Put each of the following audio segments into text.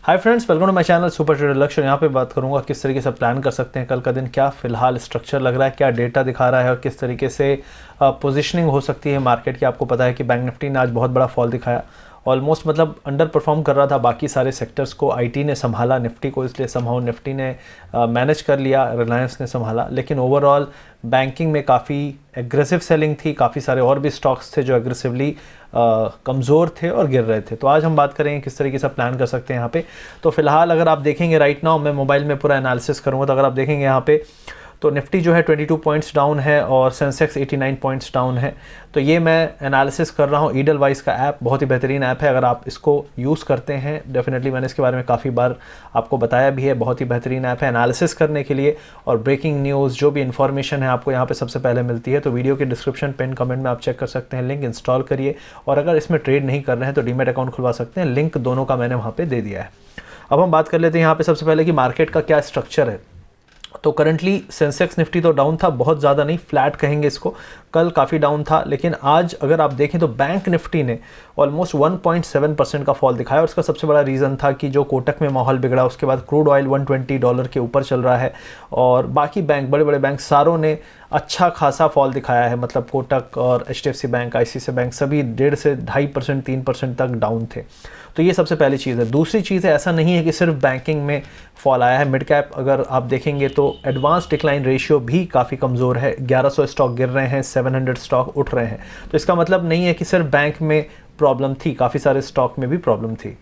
Hi friends, welcome to my channel super trader Lakshya. यहाँ पे बात करूँगा किस तरीके से प्लान कर सकते हैं कल का दिन, क्या फिलहाल स्ट्रक्चर लग रहा है, क्या डेटा दिखा रहा है और किस तरीके से पोजीशनिंग हो सकती है मार्केट की। आपको पता है कि बैंक निफ्टी ने आज बहुत बड़ा फॉल दिखाया, ऑलमोस्ट मतलब अंडर परफॉर्म कर रहा था बाकी सारे सेक्टर्स को। आईटी ने संभाला निफ्टी को, इसलिए समहाउ निफ्टी ने मैनेज कर लिया, रिलायंस ने संभाला। लेकिन ओवरऑल बैंकिंग में काफ़ी एग्रेसिव सेलिंग थी, काफ़ी सारे और भी स्टॉक्स थे जो एग्रेसिवली कमज़ोर थे और गिर रहे थे। तो आज हम बात करेंगे किस तरीके से प्लान कर सकते हैं यहाँ पे। तो फिलहाल अगर आप देखेंगे राइट नाउ, मैं मोबाइल में पूरा एनालिसिस करूँगा, तो अगर आप देखेंगे यहाँ पे तो निफ्टी जो है 22 पॉइंट्स डाउन है और सेंसेक्स 89 पॉइंट्स डाउन है। तो ये मैं एनालिसिस कर रहा हूँ। ईडलवाइज का ऐप बहुत ही बेहतरीन ऐप है, अगर आप इसको यूज़ करते हैं डेफिनेटली, मैंने इसके बारे में काफ़ी बार आपको बताया भी है। बहुत ही बेहतरीन ऐप है एनालिसिस करने के लिए, और ब्रेकिंग न्यूज़ जो भी इन्फॉर्मेशन है आपको यहाँ पे सबसे पहले मिलती है। तो वीडियो के डिस्क्रिप्शन पिन कमेंट में आप चेक कर सकते हैं, लिंक इंस्टॉल करिए। और अगर इसमें ट्रेड नहीं कर रहे हैं तो डीमैट अकाउंट खुलवा सकते हैं, लिंक दोनों का मैंने वहाँ पर दे दिया है। अब हम बात कर लेते हैं यहाँ पर सबसे पहले कि मार्केट का क्या स्ट्रक्चर है। तो करंटली सेंसेक्स निफ्टी तो डाउन था, बहुत ज़्यादा नहीं, फ्लैट कहेंगे इसको। कल काफ़ी डाउन था, लेकिन आज अगर आप देखें तो बैंक निफ्टी ने ऑलमोस्ट 1.7% का फॉल दिखाया। और इसका सबसे बड़ा रीज़न था कि जो कोटक में माहौल बिगड़ा, उसके बाद क्रूड ऑयल $120 के ऊपर चल रहा है, और बाकी बैंक, बड़े बड़े बैंक सारों ने अच्छा खासा फॉल दिखाया है। मतलब कोटक और HDFC बैंक, ICICI बैंक सभी 1.5 से 2.5%, 3% तक डाउन थे। तो ये सबसे पहली चीज़ है। दूसरी चीज़ है, ऐसा नहीं है कि सिर्फ बैंकिंग में फॉल आया है। मिड कैप अगर आप देखेंगे तो एडवांस डिक्लाइन रेशियो भी काफ़ी कमज़ोर है। 1100 स्टॉक गिर रहे हैं, 700 स्टॉक उठ रहे हैं। तो इसका मतलब नहीं है कि सिर्फ बैंक में प्रॉब्लम थी, काफ़ी सारे स्टॉक में भी प्रॉब्लम थी।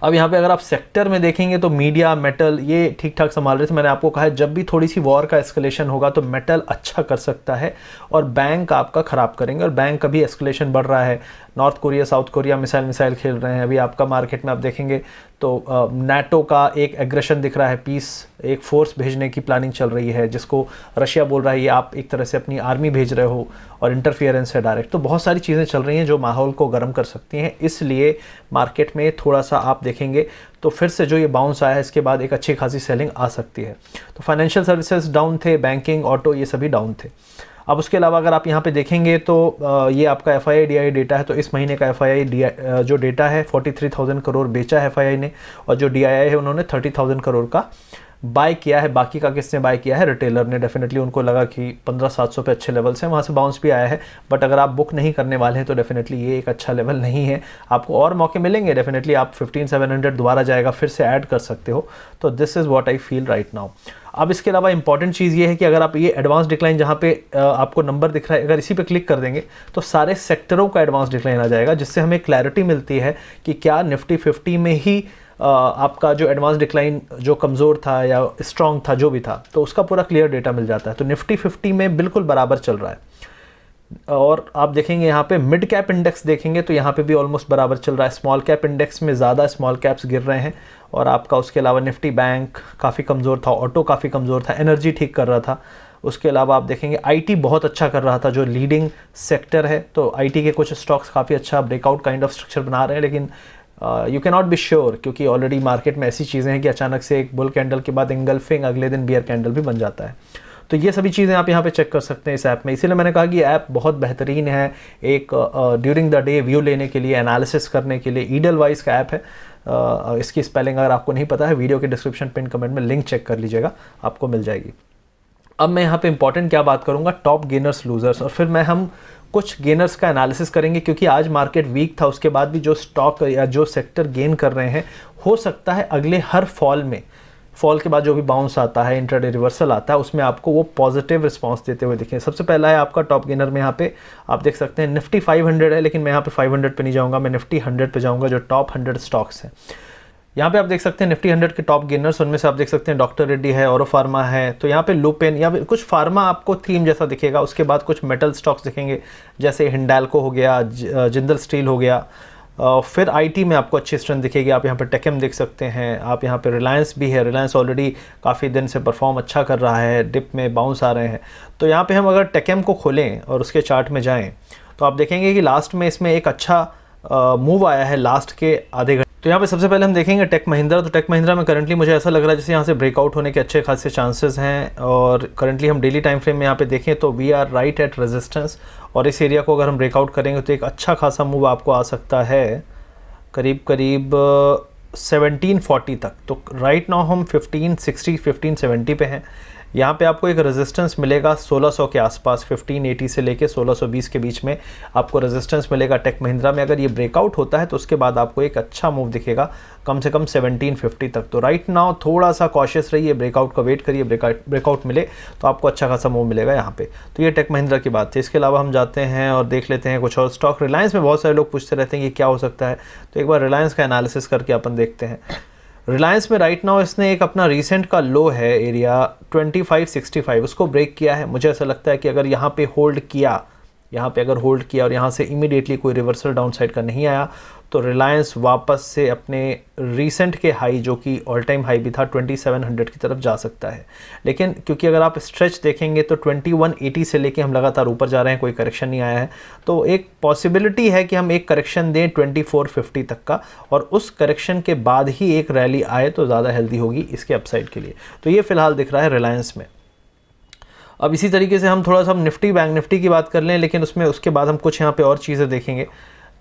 अब यहाँ पे अगर आप सेक्टर में देखेंगे तो मीडिया, मेटल ये ठीक ठाक संभाल रहे थे। मैंने आपको कहा है जब भी थोड़ी सी वॉर का एस्केलेशन होगा तो मेटल अच्छा कर सकता है और बैंक आपका ख़राब करेंगे। और बैंक का भी एस्केलेशन बढ़ रहा है। North Korea, south Korea missile खेल रहे हैं। अभी आपका मार्केट में आप देखेंगे तो नाटो का एक एग्रेशन दिख रहा है, पीस एक फोर्स भेजने की प्लानिंग चल रही है, जिसको रशिया बोल रहा है ये आप एक तरह से अपनी आर्मी भेज रहे हो और इंटरफियरेंस है डायरेक्ट। तो बहुत सारी चीज़ें चल रही हैं जो माहौल को गर्म कर सकती हैं। इसलिए मार्केट में थोड़ा सा आप देखेंगे तो फिर से जो ये बाउंस आया है, इसके बाद एक अच्छी खासी सेलिंग आ सकती है। तो फाइनेंशियल सर्विसेज डाउन थे, बैंकिंग, ऑटो ये सभी डाउन थे। अब उसके अलावा अगर आप यहाँ पे देखेंगे तो ये आपका FII DI डेटा है। तो इस महीने का FII DI जो डेटा है 43,000 करोड़ बेचा है FII ने, और जो DII है उन्होंने 30,000 करोड़ का बाय किया है। बाकी का किसने बाय किया है? रिटेलर ने। डेफिनेटली उनको लगा कि 15,700 पे अच्छे लेवल्स हैं, वहाँ से बाउंस भी आया है। बट अगर आप बुक नहीं करने वाले हैं तो डेफिनेटली ये एक अच्छा लेवल नहीं है। आपको और मौके मिलेंगे, डेफिनेटली आप 15,700 दोबारा जाएगा, फिर से ऐड कर सकते हो। तो this is what I feel right now. अब इसके अलावा इंपॉर्टेंट चीज़ ये है कि अगर आप ये एडवांस डिक्लाइन जहाँ पे आपको नंबर दिख रहा है, अगर इसी पे क्लिक कर देंगे तो सारे सेक्टरों का एडवांस डिक्लाइन आ जाएगा, जिससे हमें क्लैरिटी मिलती है कि क्या निफ्टी 50 में ही आपका जो एडवांस डिक्लाइन जो कमज़ोर था या स्ट्रॉन्ग था, जो भी था, तो उसका पूरा क्लियर डेटा मिल जाता है। तो निफ्टी 50 में बिल्कुल बराबर चल रहा है। और आप देखेंगे यहाँ पे मिड कैप इंडेक्स देखेंगे तो यहाँ पे भी ऑलमोस्ट बराबर चल रहा है। स्मॉल कैप इंडेक्स में ज़्यादा स्मॉल कैप्स गिर रहे हैं। और आपका उसके अलावा निफ्टी बैंक काफ़ी कमज़ोर था, ऑटो काफ़ी कमज़ोर था, एनर्जी ठीक कर रहा था। उसके अलावा आप देखेंगे IT बहुत अच्छा कर रहा था, जो लीडिंग सेक्टर है। तो IT के कुछ स्टॉक्स काफ़ी अच्छा ब्रेकआउट काइंड ऑफ स्ट्रक्चर बना रहे हैं, लेकिन you can not be sure, क्योंकि ऑलरेडी मार्केट में ऐसी चीज़ें हैं कि अचानक से एक बुल कैंडल के बाद इंगल्फिंग अगले दिन बियर कैंडल भी बन जाता है। तो ये सभी चीज़ें आप यहाँ पे चेक कर सकते हैं इस ऐप में। इसीलिए मैंने कहा कि ये ऐप बहुत बेहतरीन है एक ड्यूरिंग द डे व्यू लेने के लिए, एनालिसिस करने के लिए। ईडलवाइज का ऐप है। इसकी स्पेलिंग अगर आपको नहीं पता है, वीडियो के डिस्क्रिप्शन पिन कमेंट में लिंक चेक कर लीजिएगा, आपको मिल जाएगी। अब मैं यहाँ पे इंपॉर्टेंट क्या बात करूँगा, टॉप गेनर्स लूजर्स, और फिर हम कुछ गेनर्स का एनालिसिस करेंगे, क्योंकि आज मार्केट वीक था, उसके बाद भी जो स्टॉक या जो सेक्टर गेन कर रहे हैं, हो सकता है अगले हर फॉल के बाद जो भी बाउंस आता है, इंट्राडे रिवर्सल आता है, उसमें आपको वो पॉजिटिव रिस्पांस देते हुए दिखें। सबसे पहला है आपका टॉप गेनर में, यहाँ पे आप देख सकते हैं निफ्टी 500 है, लेकिन मैं यहाँ पे 500 पे नहीं जाऊँगा, मैं निफ्टी 100 पे जाऊँगा, जो टॉप 100 स्टॉक्स हैं। यहाँ पे आप देख सकते हैं निफ्टी 100 के टॉप गेनर्स, उनमें से आप देख सकते हैं डॉक्टर रेड्डी है, औरो फार्मा है। तो यहाँ पे लुपिन या कुछ फार्मा आपको थीम जैसा दिखेगा। उसके बाद कुछ मेटल स्टॉक्स दिखेंगे, जैसे हिंडाल्को हो गया, जिंदल स्टील हो गया। फिर IT में आपको अच्छी स्ट्रेंथ दिखेगी। आप यहाँ पे टेकम देख सकते हैं, आप यहाँ पे रिलायंस भी है। रिलायंस ऑलरेडी काफ़ी दिन से परफॉर्म अच्छा कर रहा है, डिप में बाउंस आ रहे हैं। तो यहाँ पे हम अगर टेकम को खोलें और उसके चार्ट में जाएं तो आप देखेंगे कि लास्ट में इसमें एक अच्छा मूव आया है लास्ट के आधे घंटे। तो यहाँ पे सबसे पहले हम देखेंगे टेक महिंद्रा। तो टेक महिंद्रा में करंटली मुझे ऐसा लग रहा है जैसे यहाँ से ब्रेकआउट होने के अच्छे खासे चांसेस हैं। और करंटली हम डेली टाइम फ्रेम में यहाँ पे देखें तो we are right at resistance, और इस एरिया को अगर हम ब्रेकआउट करेंगे तो एक अच्छा खासा मूव आपको आ सकता है करीब करीब 1540 तक। तो राइट नाउ हम 1560 1570 पे हैं। यहाँ पे आपको एक रेजिस्टेंस मिलेगा 1600 के आसपास, 1580 से लेके 1620 के बीच में आपको रेजिस्टेंस मिलेगा टेक महिंद्रा में। अगर ये ब्रेकआउट होता है तो उसके बाद आपको एक अच्छा मूव दिखेगा कम से कम 1750 तक। तो राइट नाउ थोड़ा सा कॉशियस रहिए, ब्रेकआउट का वेट करिए, ब्रेकआउट मिले तो आपको अच्छा खासा मूव मिलेगा यहाँ पे। तो ये टेक महिंद्रा की बात थी। इसके अलावा हम जाते हैं और देख लेते हैं कुछ और स्टॉक। रिलायंस में बहुत सारे लोग पूछते रहते हैं कि क्या हो सकता है, तो एक बार रिलायंस का एनालिसिस करके अपन देखते हैं। रिलायंस में राइट नाउ इसने एक अपना रीसेंट का लो है एरिया 2565, उसको ब्रेक किया है। मुझे ऐसा लगता है कि अगर यहाँ पे होल्ड किया, यहाँ पे अगर होल्ड किया और यहाँ से इमीडिएटली कोई रिवर्सल डाउनसाइड का नहीं आया तो रिलायंस वापस से अपने रीसेंट के हाई जो कि ऑल टाइम हाई भी था 2700 की तरफ जा सकता है। लेकिन क्योंकि अगर आप स्ट्रेच देखेंगे तो 2180 से लेके हम लगातार ऊपर जा रहे हैं, कोई करेक्शन नहीं आया है, तो एक पॉसिबिलिटी है कि हम एक करेक्शन दें 2450 तक का, और उस करेक्शन के बाद ही एक रैली आए तो ज़्यादा हेल्दी होगी इसके अपसाइड के लिए। तो ये फिलहाल दिख रहा है रिलायंस में। अब इसी तरीके से हम थोड़ा सा निफ्टी बैंक निफ्टी की बात कर लें, लेकिन उसके बाद हम कुछ यहाँ पे और चीज़ें देखेंगे।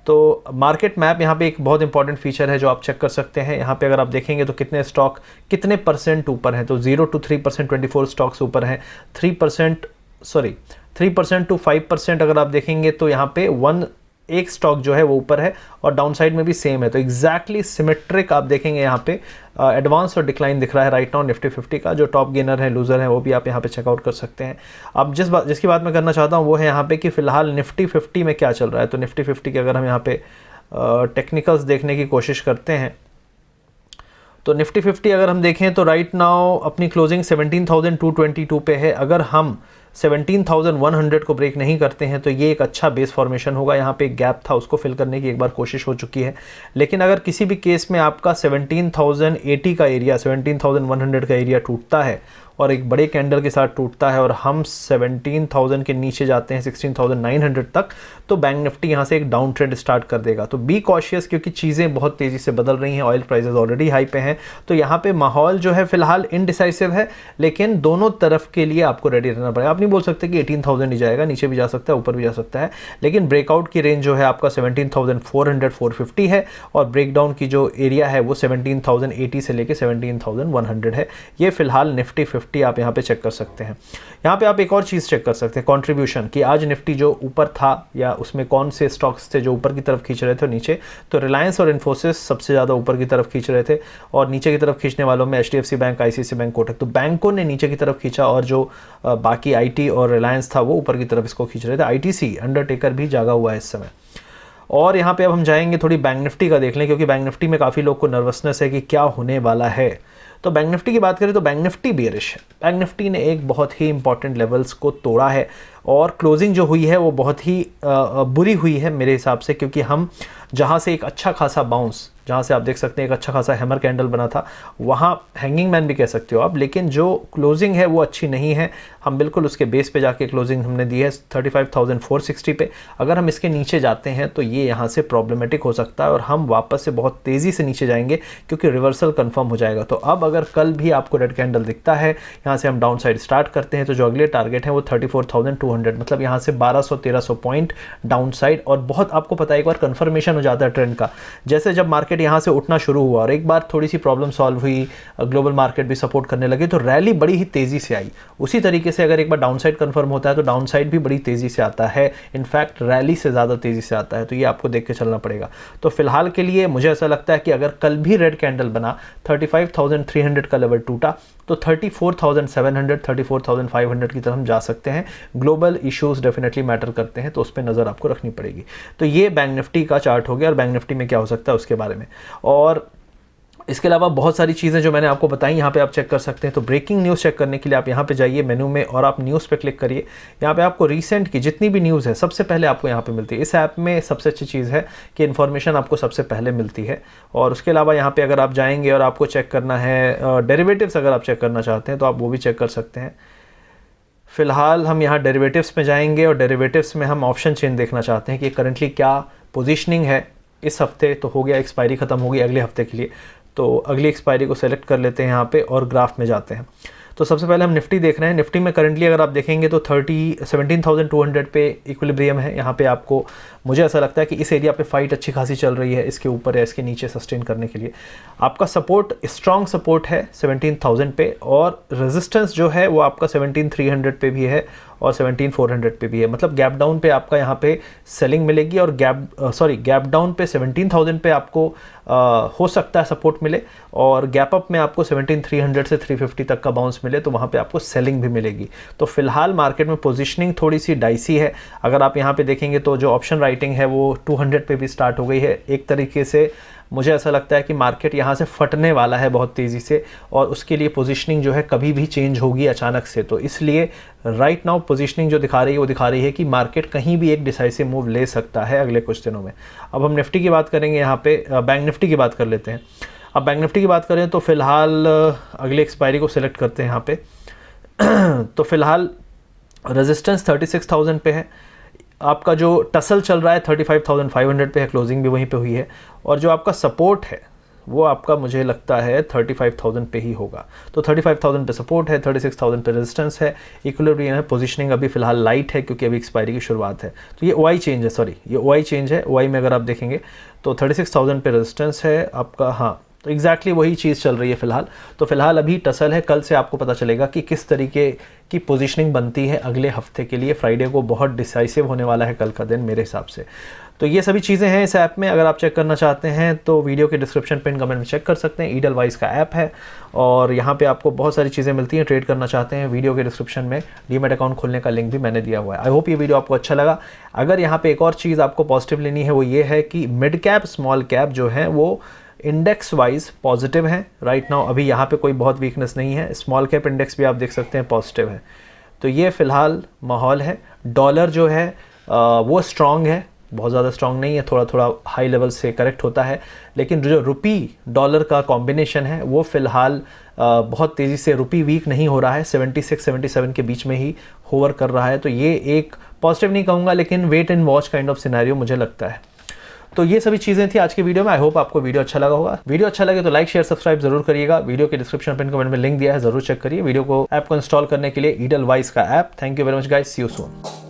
तो मार्केट मैप यहाँ पे एक बहुत इंपॉर्टेंट फीचर है जो आप चेक कर सकते हैं। यहाँ पे अगर आप देखेंगे तो कितने स्टॉक कितने परसेंट ऊपर हैं, तो 0 to 3% 24 स्टॉक्स ऊपर हैं। 3% to 5% अगर आप देखेंगे तो यहाँ पे एक स्टॉक जो है वो ऊपर है और डाउन साइड में भी सेम है। तो एग्जैक्टली सिमेट्रिक आप देखेंगे यहाँ पे एडवांस और डिक्लाइन दिख रहा है राइट नाउ निफ्टी 50 का। जो टॉप गेनर है लूजर है वो भी आप यहाँ पे चेकआउट कर सकते हैं। अब जिसकी बात मैं करना चाहता हूँ वो है यहाँ पे कि फिलहाल निफ्टी 50 में क्या चल रहा है। तो निफ्टी 50 के अगर हम यहाँ पे टेक्निकल्स देखने की कोशिश करते हैं तो निफ्टी 50 अगर हम देखें तो राइट नाउ अपनी क्लोजिंग 17,222 पे है। अगर हम 17,100 को ब्रेक नहीं करते हैं तो ये एक अच्छा बेस फॉर्मेशन होगा। यहाँ पे एक गैप था, उसको फिल करने की एक बार कोशिश हो चुकी है। लेकिन अगर किसी भी केस में आपका 17,080 का एरिया 17,100 का एरिया टूटता है और एक बड़े कैंडल के साथ टूटता है और हम 17,000 के नीचे जाते हैं 16,900 तक, तो बैंक निफ्टी यहाँ से एक डाउन ट्रेंड स्टार्ट कर देगा। तो बी कॉशियस, क्योंकि चीज़ें बहुत तेज़ी से बदल रही हैं, ऑयल प्राइसेस ऑलरेडी हाई पे हैं। तो यहाँ पे माहौल जो है फिलहाल इनडिसाइसिव है, लेकिन दोनों तरफ के लिए आपको रेडी रहना पड़ेगा। आप नहीं बोल सकते कि 18,000 ही जाएगा, नीचे भी जा सकता है, ऊपर भी जा सकता है, लेकिन ब्रेकआउट की रेंज जो है आपका 17,400 450 है और ब्रेकडाउन की जो एरिया है वो 17,080 से लेके 17,100 है। ये फिलहाल निफ्टी 50 आप यहाँ पे चेक कर सकते हैं। यहाँ पे आप एक और चीज़ चेक कर सकते हैं, कंट्रीब्यूशन, कि आज निफ्टी जो ऊपर था या उसमें कौन से स्टॉक्स थे जो ऊपर की तरफ खींच रहे थे और नीचे। तो रिलायंस और इन्फोसिस सबसे ज़्यादा ऊपर की तरफ खींच रहे थे और नीचे की तरफ खींचने वालों में HDFC bank, ICICI bank, Kotak. तो बैंकों ने नीचे की तरफ खींचा और जो बाकी IT और रिलायंस था वो ऊपर की तरफ इसको खींच रहे थे। ITC अंडरटेकर भी जागा हुआ है इस समय। और यहाँ पे अब हम जाएंगे थोड़ी बैंक निफ्टी का देख लें, क्योंकि बैंक निफ्टी में काफ़ी लोग को नर्वसनेस है कि क्या होने वाला है। तो बैंक निफ्टी की बात करें तो बैंक निफ्टी बेयरिश है। बैंक निफ्टी ने एक बहुत ही इंपॉर्टेंट लेवल्स को तोड़ा है और क्लोजिंग जो हुई है वो बहुत ही बुरी हुई है मेरे हिसाब से, क्योंकि हम जहाँ से एक अच्छा खासा बाउंस, जहाँ से आप देख सकते हैं एक अच्छा खासा हैमर कैंडल बना था, वहाँ हैंगिंग मैन भी कह सकते हो आप, लेकिन जो क्लोजिंग है वो अच्छी नहीं है। हम बिल्कुल उसके बेस पे जाके क्लोजिंग हमने दी है 35,460 पे। अगर हम इसके नीचे जाते हैं तो ये यहाँ से प्रॉब्लमेटिक हो सकता है और हम वापस से बहुत तेज़ी से नीचे जाएंगे क्योंकि रिवर्सल कंफर्म हो जाएगा। तो अब अगर कल भी आपको रेड कैंडल दिखता है, यहाँ से हम डाउन साइड स्टार्ट करते हैं, तो जो अगले टारगेट है वो 34,200, मतलब यहाँ से 1200-1300 पॉइंट डाउन साइड। और बहुत आपको पता है एक बार कंफर्मेशन हो जाता है ट्रेंड का, जैसे जब मार्केट यहाँ से उठना शुरू हुआ और एक बार थोड़ी सी प्रॉब्लम सॉल्व हुई, ग्लोबल मार्केट भी सपोर्ट करने लगे, तो रैली बड़ी ही तेज़ी से आई। उसी तरीके से अगर एक बार डाउन साइड कंफर्म होता है तो डाउन साइड भी बड़ी तेज़ी से आता है, इनफैक्ट रैली से ज़्यादा तेज़ी से आता है। तो ये आपको देख के चलना पड़ेगा। तो फिलहाल के लिए मुझे ऐसा लगता है कि अगर कल भी रेड कैंडल बना, 35,300 का लेवल टूटा, तो 34,700 34,500 की तरफ हम जा सकते हैं। ग्लोबल इश्यूज डेफिनेटली मैटर करते हैं, तो उस पर नज़र आपको रखनी पड़ेगी। तो ये बैंक निफ्टी का चार्ट हो गया और बैंक निफ्टी में क्या हो सकता है उसके बारे में। और इसके अलावा बहुत सारी चीज़ें जो मैंने आपको बताई यहाँ पे आप चेक कर सकते हैं। तो ब्रेकिंग न्यूज़ चेक करने के लिए आप यहाँ पे जाइए मेनू में और आप न्यूज़ पे क्लिक करिए। यहाँ पे आपको रीसेंट की जितनी भी न्यूज़ है सबसे पहले आपको यहाँ पे मिलती है। इस ऐप में सबसे अच्छी चीज़ है कि इन्फॉर्मेशन आपको सबसे पहले मिलती है। और उसके अलावा यहाँ पर अगर आप जाएंगे और आपको चेक करना है डेरिवेटिव्स, अगर आप चेक करना चाहते हैं तो आप वो भी चेक कर सकते हैं। फिलहाल हम यहाँ डेरिवेटिव्स में जाएंगे और डेरिवेटिव्स में हम ऑप्शन चेन देखना चाहते हैं कि करंटली क्या पोजीशनिंग है। इस हफ्ते तो हो गया, एक्सपायरी ख़त्म हो गई, अगले हफ्ते के लिए तो अगली एक्सपायरी को सेलेक्ट कर लेते हैं यहाँ पे और ग्राफ में जाते हैं। तो सबसे पहले हम निफ्टी देख रहे हैं। निफ्टी में करंटली अगर आप देखेंगे तो 17,200 पे इक्विलिब्रियम है। यहाँ पे आपको, मुझे ऐसा लगता है कि इस एरिया पे फाइट अच्छी खासी चल रही है, इसके ऊपर या इसके नीचे सस्टेन करने के लिए। आपका सपोर्ट, स्ट्रॉन्ग सपोर्ट है 17,000 पे, और रेजिस्टेंस जो है वो आपका 17,300 पे भी है और 17,400 पे भी है। मतलब गैप डाउन पे आपका यहाँ पे सेलिंग मिलेगी, और गैप डाउन पे 17,000 पे आपको हो सकता है सपोर्ट मिले, और गैप अप में आपको 17,300 से 350 तक का बाउंस मिले, तो वहाँ पे आपको सेलिंग भी मिलेगी। तो फिलहाल मार्केट में पोजीशनिंग थोड़ी सी डाइसी है। अगर आप यहाँ पे देखेंगे तो जो ऑप्शन राइटिंग है वो 200 पे भी स्टार्ट हो गई है। एक तरीके से मुझे ऐसा लगता है कि मार्केट यहाँ से फटने वाला है बहुत तेज़ी से, और उसके लिए पोजीशनिंग जो है कभी भी चेंज होगी अचानक से। तो इसलिए राइट नाउ पोजीशनिंग जो दिखा रही है वो दिखा रही है कि मार्केट कहीं भी एक डिसाइसिव मूव ले सकता है अगले कुछ दिनों में। अब हम निफ्टी की बात करेंगे, यहाँ पे बैंक निफ्टी की बात कर लेते हैं। अब बैंक निफ्टी की बात करें तो फिलहाल अगले एक्सपायरी को सिलेक्ट करते हैं यहाँ पे। तो फिलहाल रेजिस्टेंस 36,000 पे है। आपका जो टसल चल रहा है 35,500 पे है, क्लोजिंग भी वहीं पे हुई है। और जो आपका सपोर्ट है वो आपका, मुझे लगता है 35,000 पे ही होगा। तो 35,000 पे सपोर्ट है, 36,000 पे रेजिस्टेंस है, इक्विलिब्रियम है। पोजीशनिंग अभी फिलहाल लाइट है क्योंकि अभी एक्सपायरी की शुरुआत है। तो ये OI चेंज है, सॉरी ये OI चेंज है। OI में अगर आप देखेंगे तो 36,000 पे रेजिस्टेंस है आपका। हाँ, तो एग्जैक्टली वही चीज़ चल रही है फिलहाल। तो फिलहाल अभी टसल है, कल से आपको पता चलेगा कि किस तरीके की पोजीशनिंग बनती है अगले हफ्ते के लिए। फ्राइडे को बहुत डिसाइसिव होने वाला है कल का दिन मेरे हिसाब से। तो ये सभी चीज़ें हैं इस ऐप में। अगर आप चेक करना चाहते हैं तो वीडियो के डिस्क्रिप्शन पिन कमेंट में चेक कर सकते हैं। ईडलवाइज का ऐप है और यहाँ पे आपको बहुत सारी चीज़ें मिलती हैं। ट्रेड करना चाहते हैं, वीडियो के डिस्क्रिप्शन में डीमैट अकाउंट खोलने का लिंक भी मैंने दिया हुआ है। आई होप ये वीडियो आपको अच्छा लगा। अगर यहाँ पे एक और चीज़ आपको पॉजिटिव लेनी है वो ये है कि मिड कैप स्मॉल कैप जो है वो इंडेक्स वाइज पॉजिटिव है राइट नाउ। अभी यहाँ पे कोई बहुत वीकनेस नहीं है। स्मॉल कैप इंडेक्स भी आप देख सकते हैं पॉजिटिव है। तो ये फिलहाल माहौल है। डॉलर जो है वो स्ट्रॉन्ग है, बहुत ज़्यादा स्ट्रॉन्ग नहीं है, थोड़ा थोड़ा हाई लेवल से करेक्ट होता है। लेकिन जो रुपी डॉलर का कॉम्बिनेशन है वो फिलहाल बहुत तेज़ी से, रुपी वीक नहीं हो रहा है, 76-77 के बीच में ही होवर कर रहा है। तो ये एक पॉजिटिव नहीं कहूँगा, लेकिन wait and watch kind of scenario मुझे लगता है। तो ये सभी चीज़ें थी आज की वीडियो में। आई होप आपको वीडियो अच्छा लगा होगा। वीडियो अच्छा लगे तो लाइक शेयर सब्सक्राइब जरूर करिएगा। वीडियो के डिस्क्रिप्शन पिन कमेंट में लिंक दिया है, जरूर चेक करिए। वीडियो को ऐप को इंस्टॉल करने के लिए ईडलवाइज का app. Thank you very much guys, see you soon.